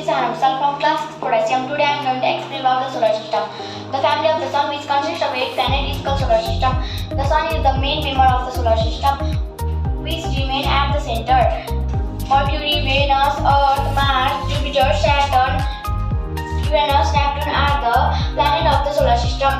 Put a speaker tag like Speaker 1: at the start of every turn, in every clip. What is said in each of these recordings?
Speaker 1: is Anusal from class 6 Potassium. Today I am going to explain about the solar system. The family of the Sun, which consists of 8 planets, is called solar system. The Sun is the main member of the solar system, which remain at the center. Mercury, Venus, Earth, Mars, Jupiter, Saturn, Uranus, Neptune are the planets of the solar system.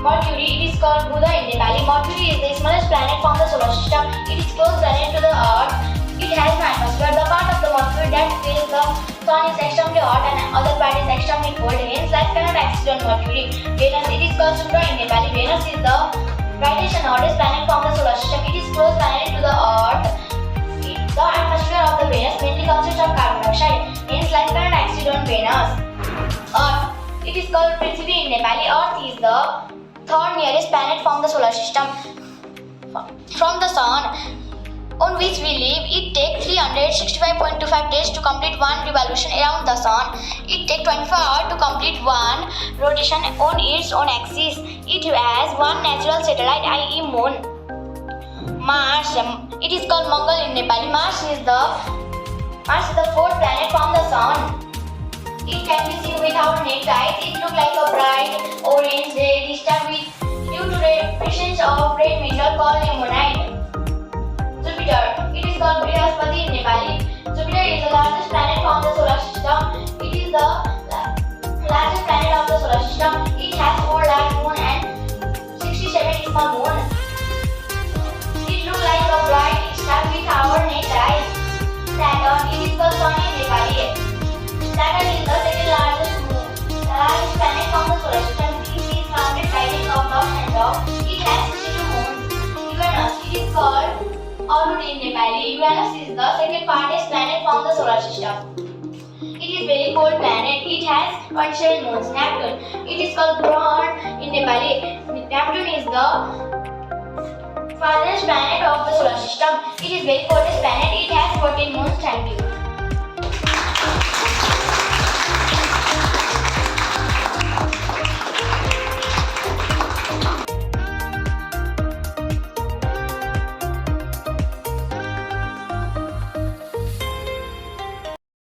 Speaker 1: Mercury, it is called Buddha in Nepali. Mercury is the smallest planet from the solar system. It is close planet to the Earth. It has no atmosphere. The part of the Mercury that fills the Sun is extremely hot and other part is extremely cold. Hence, life cannot exist on Mercury. Venus, it is called Shukra in Nepali. Venus is the brightest and hottest planet from the solar system. It is close planet to the Earth. The atmosphere of the Venus mainly consists of carbon dioxide. Hence, life cannot exist on Venus. Earth, it is called Prithvi in Nepali. Earth is the third nearest planet from the solar system. From the Sun, on which we live, it takes 365.25 days to complete one revolution around the Sun. It takes 24 hours to complete one rotation on its own axis. It has one natural satellite, i.e. Moon. Mars, it is called Mangal in Nepali. Mars is the fourth planet from the Sun. It can be seen with our naked eyes. It looks like a bright orange red star due to the presence of red mineral called limonite. Jupiter, it is called Brihaspati in Nepali. Jupiter is the largest planet from the solar system. It is the largest planet of the solar system. It has 4 large moons and 67 small moons. It looks like a bright star with our naked eyes. Saturn, it is called Sun in Nepali. Saturn is the second largest planet from the solar system. It is surrounded by rings of dots and dogs. It has 62 moons. Uranus, it is called Arun in Nepali. Uranus is the second farthest planet from the solar system. It is very cold planet. It has 27 moons. Neptune, it is called Grohon in Nepali. Neptune is the farthest planet of the solar system. It is very coldest planet. It has 14 moons.